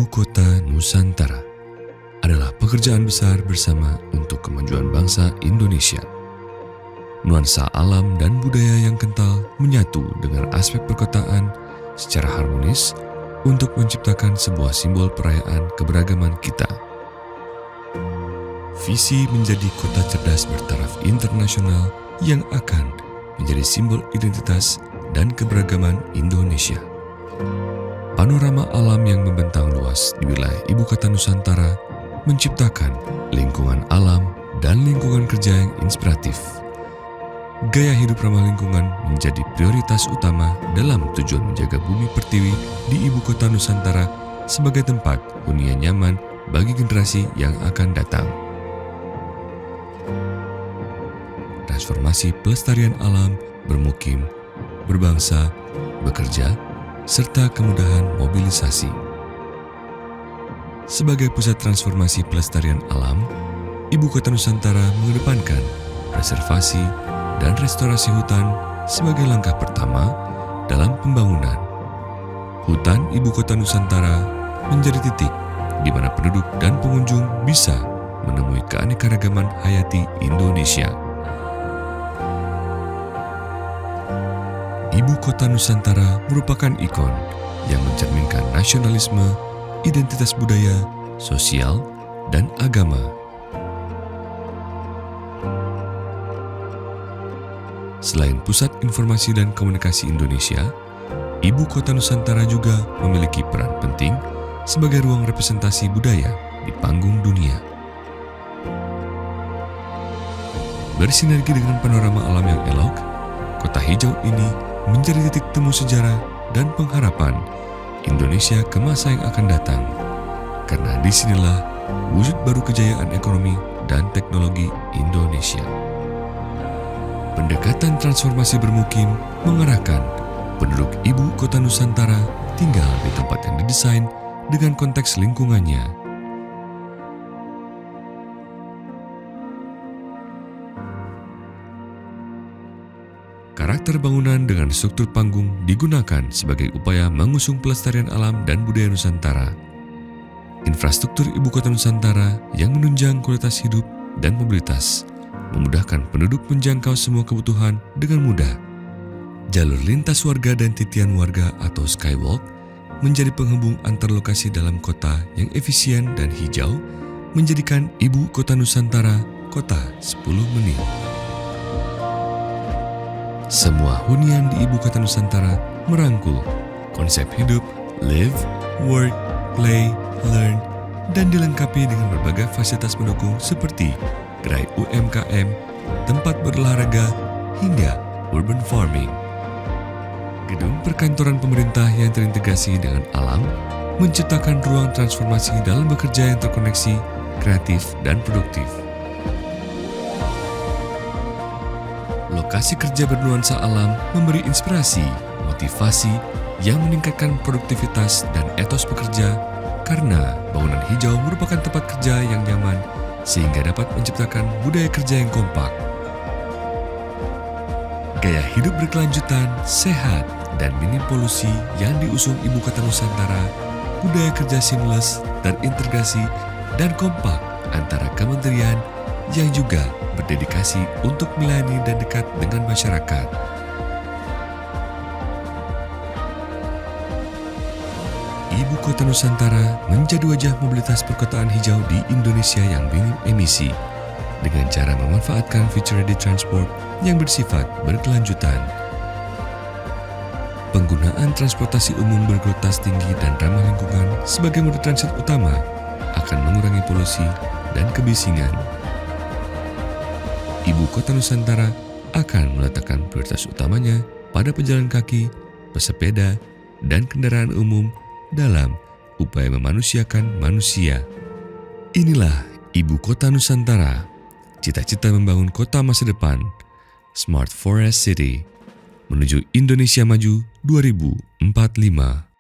Ibu Kota Nusantara adalah pekerjaan besar bersama untuk kemajuan bangsa Indonesia. Nuansa alam dan budaya yang kental menyatu dengan aspek perkotaan secara harmonis untuk menciptakan sebuah simbol perayaan keberagaman kita. Visi menjadi kota cerdas bertaraf internasional yang akan menjadi simbol identitas dan keberagaman Indonesia. Panorama alam yang membentang luas di wilayah Ibu Kota Nusantara menciptakan lingkungan alam dan lingkungan kerja yang inspiratif. Gaya hidup ramah lingkungan menjadi prioritas utama dalam tujuan menjaga bumi pertiwi di Ibu Kota Nusantara sebagai tempat hunian nyaman bagi generasi yang akan datang. Transformasi pelestarian alam, bermukim, berbangsa, bekerja, serta kemudahan mobilisasi. Sebagai pusat transformasi pelestarian alam, Ibu Kota Nusantara mengedepankan preservasi dan restorasi hutan sebagai langkah pertama dalam pembangunan. Hutan Ibu Kota Nusantara menjadi titik di mana penduduk dan pengunjung bisa menemui keanekaragaman hayati Indonesia. Ibu Kota Nusantara merupakan ikon yang mencerminkan nasionalisme, identitas budaya, sosial, dan agama. Selain Pusat Informasi dan Komunikasi Indonesia, Ibu Kota Nusantara juga memiliki peran penting sebagai ruang representasi budaya di panggung dunia. Bersinergi dengan panorama alam yang elok, kota hijau ini menjadi titik temu sejarah dan pengharapan Indonesia ke masa yang akan datang. Karena disinilah wujud baru kejayaan ekonomi dan teknologi Indonesia. Pendekatan transformasi bermukim mengarahkan penduduk Ibu Kota Nusantara tinggal di tempat yang didesain dengan konteks lingkungannya. Karakter bangunan dengan struktur panggung digunakan sebagai upaya mengusung pelestarian alam dan budaya Nusantara. Infrastruktur Ibu Kota Nusantara yang menunjang kualitas hidup dan mobilitas memudahkan penduduk menjangkau semua kebutuhan dengan mudah. Jalur lintas warga dan titian warga atau skywalk menjadi penghubung antar lokasi dalam kota yang efisien dan hijau, menjadikan Ibu Kota Nusantara kota 10 menit. Semua hunian di Ibu Kota Nusantara merangkul konsep hidup, live, work, play, learn, dan dilengkapi dengan berbagai fasilitas pendukung seperti gerai UMKM, tempat berolahraga, hingga urban farming. Gedung perkantoran pemerintah yang terintegrasi dengan alam menciptakan ruang transformasi dalam bekerja yang terkoneksi, kreatif, dan produktif. Lokasi kerja bernuansa alam memberi inspirasi, motivasi yang meningkatkan produktivitas dan etos pekerja karena bangunan hijau merupakan tempat kerja yang nyaman sehingga dapat menciptakan budaya kerja yang kompak. Gaya hidup berkelanjutan, sehat, dan minim polusi yang diusung Ibu Kota Nusantara, budaya kerja seamless, terintegrasi, dan kompak antara kementerian yang juga berdedikasi untuk melayani dan dekat dengan masyarakat. Ibu Kota Nusantara menjadi wajah mobilitas perkotaan hijau di Indonesia yang minim emisi dengan cara memanfaatkan future-ready transport yang bersifat berkelanjutan. Penggunaan transportasi umum berkualitas tinggi dan ramah lingkungan sebagai moda transit utama akan mengurangi polusi dan kebisingan. Ibu Kota Nusantara akan meletakkan prioritas utamanya pada pejalan kaki, pesepeda, dan kendaraan umum dalam upaya memanusiakan manusia. Inilah Ibu Kota Nusantara, cita-cita membangun kota masa depan, Smart Forest City, menuju Indonesia Maju 2045.